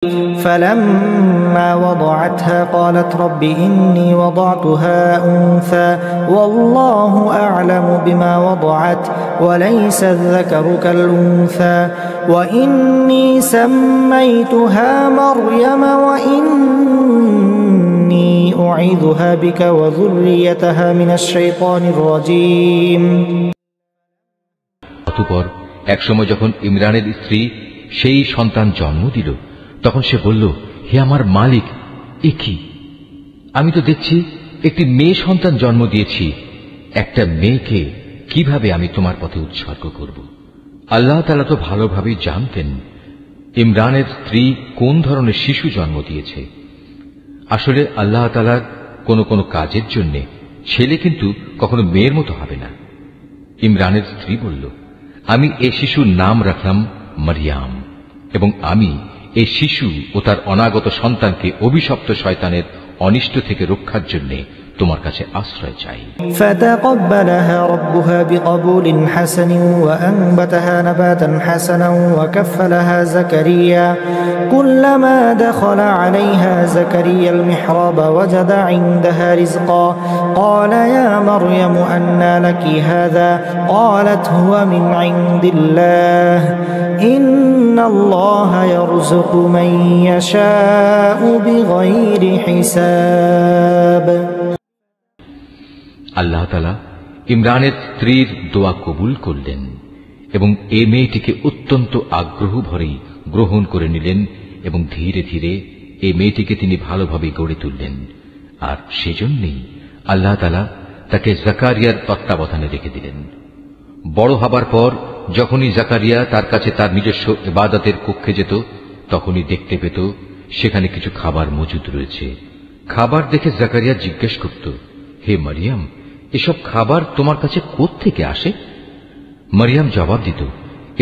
فلما وضعتها قالت رب إني وضعتها أنثى والله أعلم بما وضعت وليس الذكر كالأنثى وإني سميتها مريم وإني أعيذها بك وذريتها من الشيطان الرجيم। অতঃপর একসময় যখন ইমরানের স্ত্রী সেই সন্তান জন্ম দিল, তখন সে বলল, হে আমার মালিক, এ কি? আমি তো দেখছি একটি মেয়ে সন্তান জন্ম দিয়েছি। একটা মেয়েকে কিভাবে আমি তোমার পথে উৎসর্গ করব? আল্লাহ তাআলা তো ভালোভাবেই জানতেন ইমরানের স্ত্রী কোন ধরনের শিশু জন্ম দিয়েছে। আসলে আল্লাহ তাআলার কোনো কোনো কাজের জন্য ছেলে কিন্তু কখনো মেয়ের মতো হবে না। ইমরানের স্ত্রী বলল, আমি এই শিশুর নাম রাখলাম মারিয়াম, এবং আমি এই শিশু ও তার অনাগত সন্তানকে অভিশপ্ত শয়তানের অনিষ্ট থেকে রক্ষার জন্য তোমার কাছে আশ্রয় চাই। فتقبلها ربها بقبول حسن وأنبتها نباتا حسنا وكفلها زكريا كلما دخل عليها زكريا المحراب وجد عندها رزقا قال يا مريم أنى لك هذا قالت هو من عند الله إن الله يرزق من يشاء بغير حساب। আল্লাহ তাআলা ইমরানের স্ত্রীর দোয়া কবুল করলেন এবং এই মেয়েটিকে অত্যন্ত আগ্রহ ভরেই গ্রহণ করে নিলেন এবং ধীরে ধীরে এই মেয়েটিকে তিনি ভালোভাবে গড়ে তুললেন। আর সেজন্যই আল্লাহ তাআলা তাকে জাকারিয়ার তত্ত্বাবধানে রেখে দিলেন। বড় হবার পর যখনই জাকারিয়া তার কাছে তার নিজস্ব ইবাদতের কক্ষে যেত, তখনই দেখতে পেত সেখানে কিছু খাবার মজুদ রয়েছে। খাবার দেখে জাকারিয়া জিজ্ঞেস করত, হে মারিয়াম, এসব খাবার তোমার কাছে কোত্থেকে আসে? মারিয়াম জবাব দিত,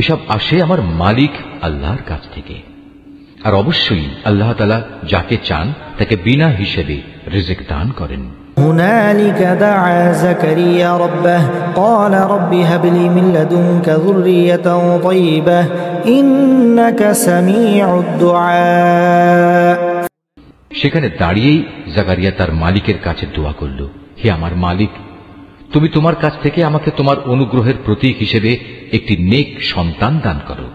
এসব আসে আমার মালিক আল্লাহর কাছ থেকে। আর অবশ্যই আল্লাহ তাআলা যাকে চান তাকে বিনা হিসেবে রিজিক দান করেন। هنالك دعا زكريا ربه قال رب هب لي من لدنك ذرية طيبة إنك سميع الدعاء। সেখানে দাঁড়িয়েই জাকারিয়া তার মালিকের কাছে দোয়া করল, হে আমার মালিক, তুমি তোমার কাছ থেকে আমাকে তোমার অনুগ্রহের প্রতীক হিসেবে একটি নেক সন্তান দান করো।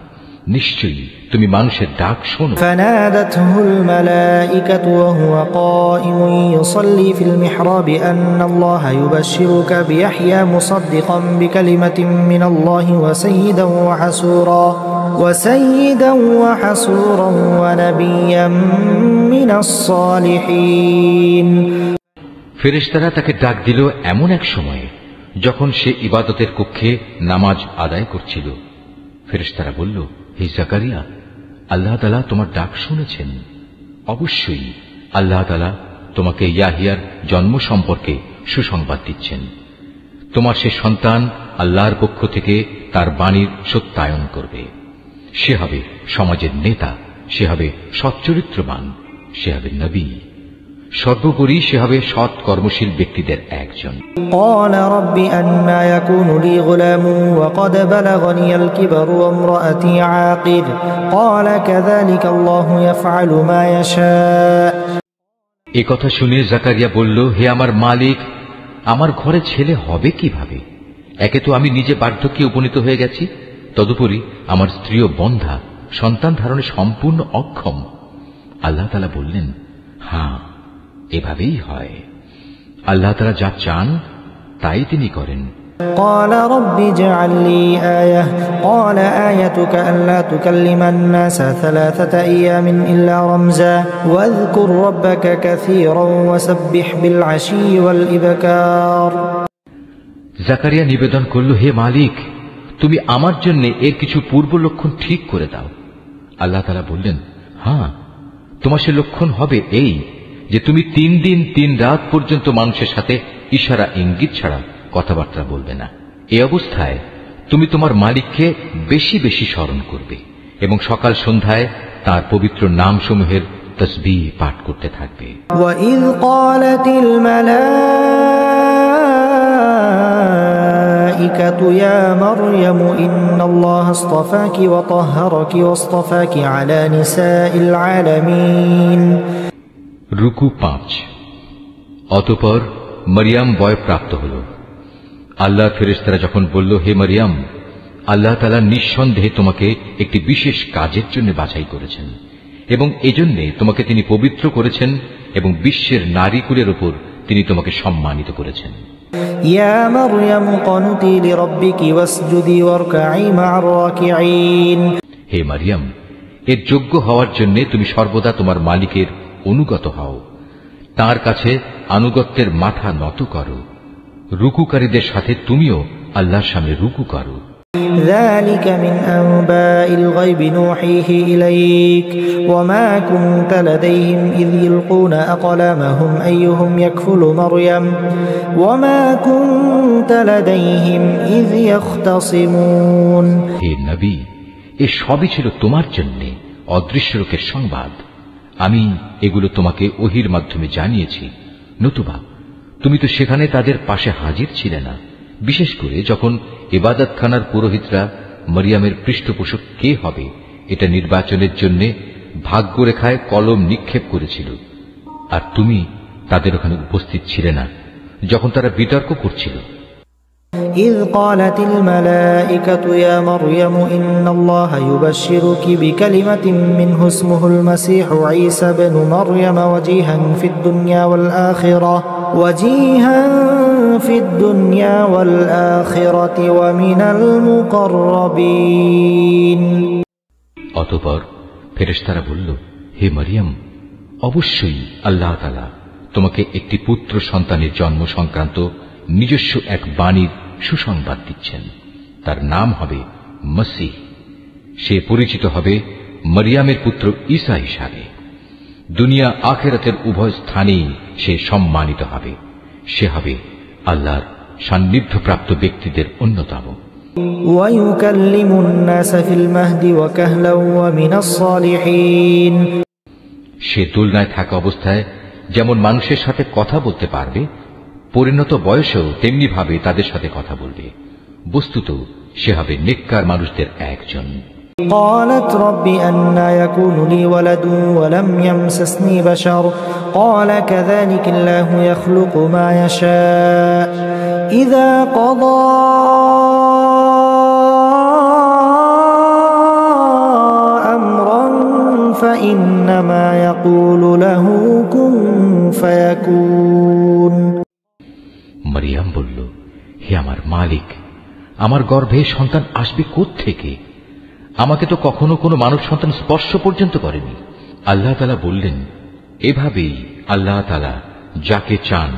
নিশ্চয়ই তুমি মানুষের ডাক শোনো। فنادته الملائكة وهو قائم يصلي في المحراب أن الله يبشرك بيحيى مصدقا بكلمة من الله وسيدا وحسورا ونبيا من الصالحين। ফেরেশতারা তাকে ডাক দিল এমন এক সময়ে যখন সে ইবাদতের কক্ষে নামাজ আদায় করছিল। ফেরেশতারা বলল, হে জাকারিয়া, আল্লাহ তাআলা তোমার ডাক শুনেছেন। অবশ্যই আল্লাহ তাআলা তোমাকে ইয়াহিয়ার জন্ম সম্পর্কে সুসংবাদ দিচ্ছেন। তোমার সে সন্তান আল্লাহর পক্ষ থেকে তার বাণীর সত্যায়ন করবে। সে হবে সমাজের নেতা, সে হবে সচ্চরিত্রবান, সে হবে নবী, সর্বোপরি সে হবে সৎ কর্মশীল ব্যক্তিদের একজন। قال رب أنى يكون لي غلام وقد بلغني الكبر وامرأتي عاقر قال كذلك الله يفعل ما يشاء। এই কথা শুনে জাকারিয়া বলল, হে আমার মালিক, আমার ঘরে ছেলে হবে কিভাবে? একে তো আমি নিজে বার্ধক্যে উপনীত হয়ে গেছি, তদুপরি আমার স্ত্রীও বন্ধা, সন্তান ধারণে সম্পূর্ণ অক্ষম। আল্লাহ তাআলা বললেন, হ্যাঁ, এভাবেই হয়। আল্লাহ তাআলা যা চান তাই তিনি করেন। قال رب اجعل لي آية قال آيتك ألا تكلم الناس 3 أيام إلا رمزا واذكر ربك كثيرا وسبح بالعشي والإبكار। জাকারিয়া নিবেদন করল, হে মালিক, তুমি আমার জন্য এর কিছু পূর্ব লক্ষণ ঠিক করে দাও। আল্লাহ তাআলা বললেন, হ্যাঁ, তোমার সে লক্ষণ হবে এই যে তুমি 3 দিন 3 রাত পর্যন্ত মানুষের সাথে ইশারা ইঙ্গিত ছাড়া কথাবার্তা বলবে না। এই অবস্থায় তুমি তোমার মালিককে বেশি বেশি স্মরণ করবে এবং সকাল সন্ধ্যায় তার পবিত্র নামসমূহের তাসবিহ পাঠ করতে থাকবে। وَإِذْ قَالَتِ الْمَلَائِكَةُ الملائكة يا مريم إن الله اصطفاك وطهرك واصطفاك على نساء العالمين রুকু 5। অতঃপর মরিয়ম ভয়প্রাপ্ত হল। আল্লাহর ফেরেশতারা যখন বলল, হে মরিয়ম, আল্লাহ তাআলা নিঃসন্দেহে তোমাকে একটি বিশেষ কাজের জন্য বাছাই করেছেন এবং এজন্য তোমাকে তিনি পবিত্র করেছেন এবং বিশ্বের নারীকুলের উপর তিনি তোমাকে সম্মানিত করেছেন। ইয়া মারইয়াম কুনতি লিরাব্বিকি ওয়াসজুদি ওয়ারকাই মা'আর রাকিঈন হে মরিয়ম, এর যোগ্য হওয়ার জন্য তুমি সর্বদা তোমার মালিকের অনুগত হও, তার কাছে আনুগত্যের মাথা নত করো, রুকুকারীদের সাথে তুমিও আল্লাহর সামনে রুকু করো। ذلك من أنباء الغيب نوحيه إليك وما كنت لديهم إذ يلقون أقلامهم أيهم يكفل مريم وما كنت لديهم إذ يختصمون হে নবী, এ সবই ছিল তোমার জন্য অদৃশ্য লোকের সংবাদ। আমি এগুলো তোমাকে ওহির মাধ্যমে জানিয়েছি, নতুবা তুমি তো সেখানে তাদের পাশে হাজির ছিলে না, বিশেষ করে যখন ইবাদতখানার পুরোহিতরা মরিয়মের পৃষ্ঠপোষক কে হবে এটা নির্বাচনের জন্য ভাগ্যরেখায় কলম নিক্ষেপ করেছিল, আর তুমি তাদের ওখানে উপস্থিত ছিলে না যখন তারা বিতর্ক করছিল। إذ قالت الملائكة يا مريم إن الله يبشرك بكلمة منه اسمه المسيح عيسى بن مريم وجيها في الدنيا والآخرة ومن المقربين অতঃপর ফেরেশতারা বলল, হে মরিয়ম, অবশ্যই আল্লাহ তাআলা তোমাকে একটি পুত্র সন্তানের জন্ম সংক্রান্ত নিজস্ব এক বাণীর সুসংবাদ দিচ্ছেন। তার নাম হবে মসীহ। সে পরিচিত হবে মরিয়মের পুত্র ঈসা হিসাবে। দুনিয়া আখিরাতের উভয় স্থানেই সে সম্মানিত হবে। সে হবে আল্লাহর সান্নিধ্যপ্রাপ্ত ব্যক্তিদের অন্যতম। وَيُكَلِّمُ النَّاسَ فِي الْمَهْدِ وَكَهْلًا وَمِنَ الصَّالِحِينَ সে দোলনায় থাকা অবস্থায় যেমন মানুষের সাথে কথা বলতে পারবে, পরিণত বয়সেও তেমনি ভাবে তাদের সাথে কথা বলবে। বস্তুত সে হবে নেককার মানুষদের একজন। قالت رب أنى يكون لي ولد ولم يمسسني بشر قال كذلك الله يخلق ما يشاء إذا قضى أمرا فإنما يقول له كن فيكون মরিয়ম বলল, হে আমার মালিক, আমার গর্ভে সন্তান আসবে কোত্থেকে? আমাকে তো কখনো কোনো মানব সন্তান স্পর্শ পর্যন্ত করেনি। আল্লাহ তাআলা বললেন, এভাবেই আল্লাহ তাআলা যাকে চান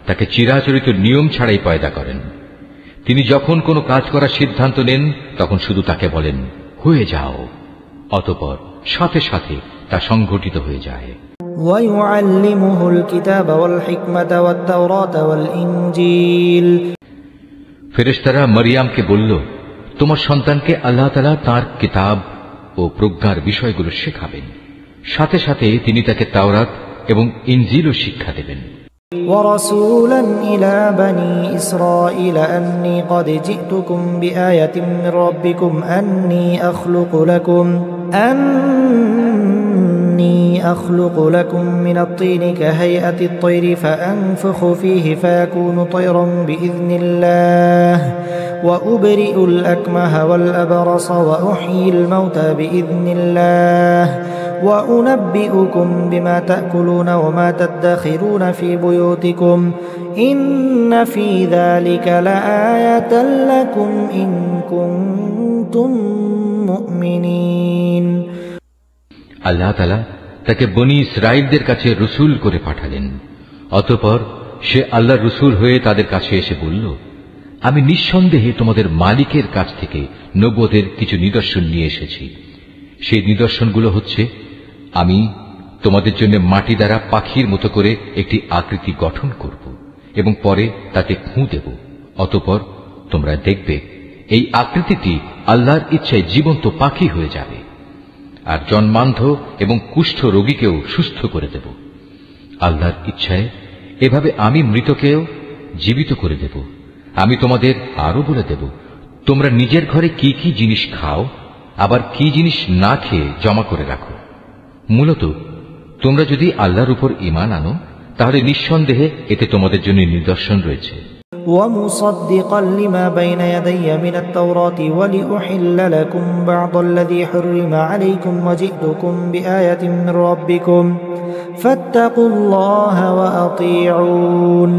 তাকে চিরাচরিত নিয়ম ছাড়াই পয়দা করেন। তিনি যখন কোনো কাজ করার সিদ্ধান্ত নেন তখন শুধু তাকে বলেন, হয়ে যাও, অতঃপর সাথে সাথে তা সংঘটিত হয়ে যায়। وَيُعَلِّمُهُ الْكِتَابَ وَالْحِكْمَةَ وَالتَّوْرَاةَ وَالْإِنْجِيلَ ফেরেশতারা মরিয়মকে বলল, তোমার সন্তানকে আল্লাহ তাআলা তাঁর কিতাব ও প্রজ্ঞার বিষয়গুলো শেখাবেন, সাথে সাথে তিনি তাকে তাওরাত এবং ইনজিলও শিক্ষা দেবেন। وَرَسُولًا إِلَى بَنِي إِسْرَائِيلَ أَنِّي قَدْ جِئْتُكُمْ بِآيَةٍ مِّن رَّبِّكُمْ أَنِّي أخلق لكم من الطين كهيئة الطير فأنفخ فيه فيكون طيرا بإذن الله وأبرئ الأكمه والأبرص وأحيي الموتى بإذن الله وأنبئكم بما تأكلون وما تدخرون في بيوتكم إن في ذلك لآية لكم إن كنتم مؤمنين আল্লাহ তাআলা তাকে বনি ইসরাইলদের কাছে রসুল করে পাঠালেন। অতঃপর সে আল্লাহর রসুল হয়ে তাদের কাছে এসে বলল, আমি নিঃসন্দেহে তোমাদের মালিকের কাছ থেকে নবুয়তের কিছু নিদর্শন নিয়ে এসেছি। সেই নিদর্শনগুলো হচ্ছে, আমি তোমাদের জন্য মাটি দ্বারা পাখির মতো করে একটি আকৃতি গঠন করব এবং পরে তাতে ফুঁ দেব। অতঃপর তোমরা দেখবে এই আকৃতিটি আল্লাহর ইচ্ছায় জীবন্ত পাখি হয়ে যাবে, আর জন্মান্ধ এবং কুষ্ঠ রোগীকেও সুস্থ করে দেব। আল্লাহর ইচ্ছায় এভাবে আমি মৃতকেও জীবিত করে দেব, আমি তোমাদের আরো বলে দেব, তোমরা নিজের ঘরে কি কি জিনিস খাও, আবার কি জিনিস না খেয়ে জমা করে রাখো। মূলত তোমরা যদি আল্লাহর উপর ঈমান আনো, তাহলে নিঃসন্দেহে এতে তোমাদের জন্য নিদর্শন রয়েছে। ومصدقا لما بين يدي من التوراة ولأحل لكم بعض الذي حرم عليكم وجئتكم بآية من ربكم فاتقوا الله وأطيعون।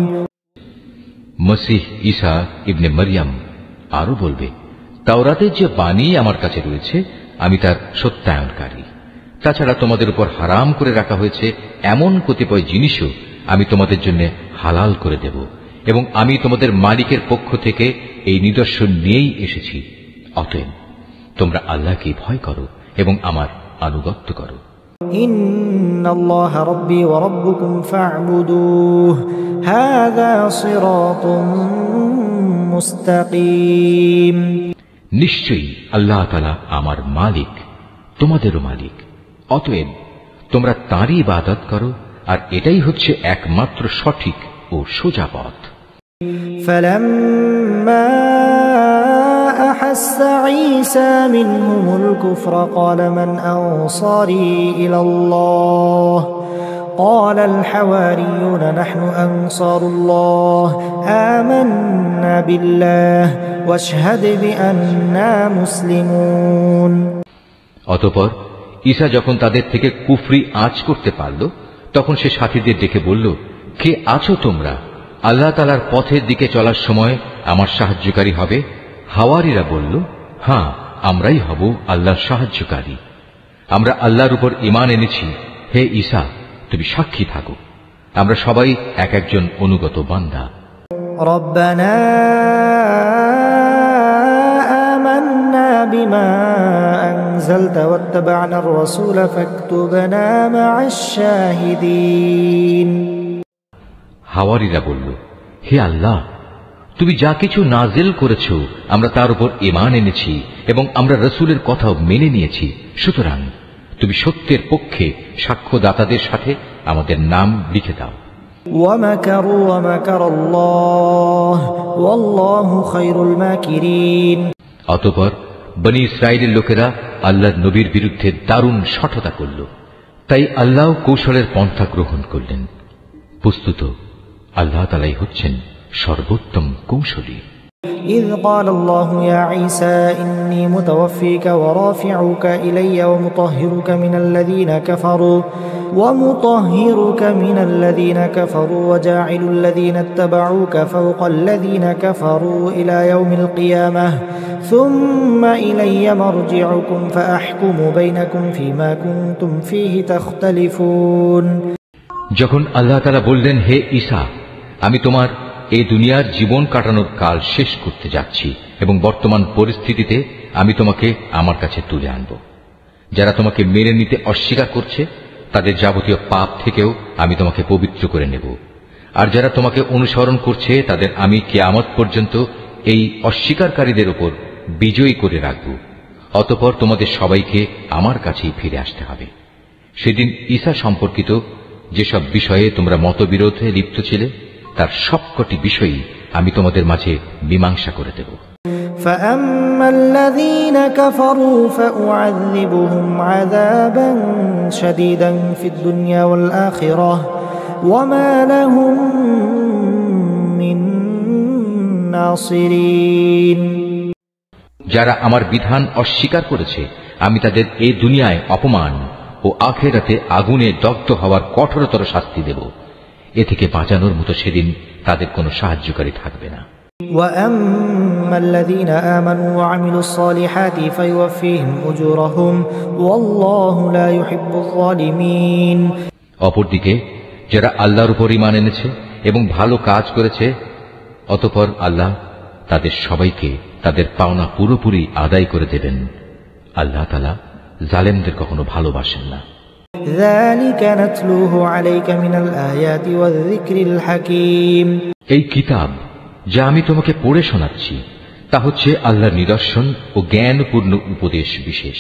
মসিহ ঈসা ইবনে মরিয়ম আরো বলবে, তাওরাতের যে বাণী আমার কাছে রয়েছে আমি তার সত্যায়নকারী। তাছাড়া তোমাদের উপর হারাম করে রাখা হয়েছে এমন কতিপয় জিনিসও আমি তোমাদের জন্য হালাল করে দেব, এবং আমি তোমাদের মালিকের পক্ষ থেকে এই নিদর্শন নিয়েই এসেছি। অতএব তোমরা আল্লাহকে ভয় করো এবং আমার আনুগত্য করো। ইন্নাল্লাহা রাব্বী ওয়া রাব্বুকুম ফা'বুদুহু হাযা সিরাতুম মুস্তাকিম। নিশ্চয়ই আল্লাহ তাআলা আমার মালিক, তোমাদেরও মালিক। অতএব তোমরা তাঁরই ইবাদত করো, আর এটাই হচ্ছে একমাত্র সঠিক ও সোজা পথ। فلما أحس عيسى منهم الكفر قال من أنصاري إلى الله قال الحواريون نحن أنصار الله آمنا بالله واشهد بأننا مسلمون। অতঃপর ঈসা যখন তাদের থেকে কুফরি আঁচ করতে পারল, তখন সে সাথীদের ডেকে বলল, কে আছো তোমরা? আল্লাহ তাআলার পথের দিকে চলার সময় আমার সাহায্যকারী হবে? হাওয়ারীরা বলল, হ্যাঁ, আমরাই হব আল্লাহর সাহায্যকারী। আমরা আল্লাহর উপর ঈমান এনেছি। হে ঈসা, তুমি সাক্ষী থাকো, আমরা সবাই এক একজন অনুগত বান্দা। রব্বানা আমান্না বিমা আনজালতা ওয়াত্তাবা'নার রাসূলা ফাকতুবনা মা'আশ শাহিদিন। হাওয়ারীরা বলল, হে আল্লাহ, তুমি যা কিছু নাজিল করেছ আমরা তার উপর ঈমান এনেছি এবং আমরা রাসূলের কথাও মেনে নিয়েছি, সুতরাং তুমি সত্যের পক্ষে সাক্ষ্যদাতাদের সাথে আমাদের নাম লিখে দাও। ওয়ামাকারু ওয়ামাকারাল্লাহ ওয়াল্লাহু খায়রুল মাকিরিন। অতঃপর বনী ইসরাইলের লোকেরা আল্লাহর নবীর বিরুদ্ধে দারুণ শঠতা করল, তাই আল্লাহ কৌশলের পন্থা গ্রহণ করলেন। বস্তুত আল্লাহ তাআলাই হচ্ছেন সর্বোত্তম কৌশলী। إذ قال الله يا عيسى إني متوفيك ورافعك إلي ومطهرك من الذين كفروا وجاعل الذين اتبعوك فوق الذين كفروا إلى يوم القيامة ثم إلي مرجعكم فأحكم بينكم فيما كنتم فيه تختلفون। যখন আল্লাহ তাআলা বললেন, হে ঈসা, আমি তোমার এই দুনিয়ার জীবন কাটানোর কাল শেষ করতে যাচ্ছি এবং বর্তমান পরিস্থিতিতে আমি তোমাকে আমার কাছে তুলে আনব। যারা তোমাকে মেনে নিতে অস্বীকার করছে তাদের যাবতীয় পাপ থেকেও আমি তোমাকে পবিত্র করে নেব, আর যারা তোমাকে অনুসরণ করছে তাদের আমি কিয়ামত পর্যন্ত এই অস্বীকারীদের উপর বিজয়ী করে রাখব। অতঃপর তোমাদের সবাইকে আমার কাছেই ফিরে আসতে হবে। সেদিন ঈসা সম্পর্কিত যেসব বিষয়ে তোমরা মতবিরোধে লিপ্ত ছিলে তার সবকটি বিষয়ই আমি তোমাদের মাঝে মীমাংসা করে দেব। فأما الذين كفروا فأعذبهم عذابا شديدا في الدنيا والآخرة وما لهم من ناصرين। যারা আমার বিধান অস্বীকার করেছে আমি তাদের এই দুনিয়ায় অপমান ও আখিরাতে আগুনে দগ্ধ হওয়ার কঠোরতর শাস্তি দেব। এ থেকে বাঁচানোর মতো সেদিন তাদের কোনো সাহায্যকারী থাকবে না। وَأَمَّا الَّذِينَ آمَنُوا وَعَمِلُوا الصَّالِحَاتِ فَيُوَفِّيهِمْ أُجُورَهُمْ وَاللَّهُ لَا يُحِبُّ الظَّالِمِينَ। অপরদিকে যারা আল্লাহর উপর ঈমান এনেছে এবং ভালো কাজ করেছে, অতঃপর আল্লাহ তাদের সবাইকে তাদের পাওনা পুরোপুরি আদায় করে দেবেন। আল্লাহ তাআলা জালেমদের কখনো ভালোবাসেন না। ذَلِكَ نَتْلُوهُ عَلَيْكَ مِنَ الْآيَاتِ وَالذِّكْرِ الْحَكِيمِ। এই কিতাব যা আমি তোমাকে পড়ে শোনাচ্ছি তা হচ্ছে আল্লাহর নিদর্শন ও জ্ঞানপূর্ণ উপদেশ বিশেষ।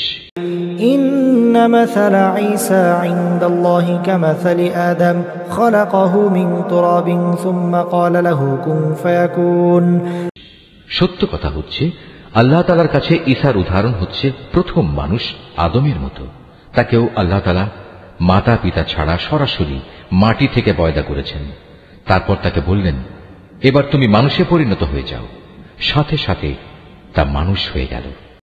إِنَّ مثل عيسى عند الله كمثل آدم خلقه من تراب ثم قال له كن فيكون। সত্য কথা হচ্ছে আল্লাহ তাআলার কাছে ঈসার উদাহরণ হচ্ছে প্রথম মানুষ আদমের মতো। তাকেও আল্লাহ তাআলা মাতা পিতা ছাড়া সরাসরি মাটি থেকে পয়দা করেছেন। তারপর তাকে বললেন, এবার তুমি মানুষে পরিণত হয়ে যাও। সাথে সাথে তা মানুষ হয়ে গেল।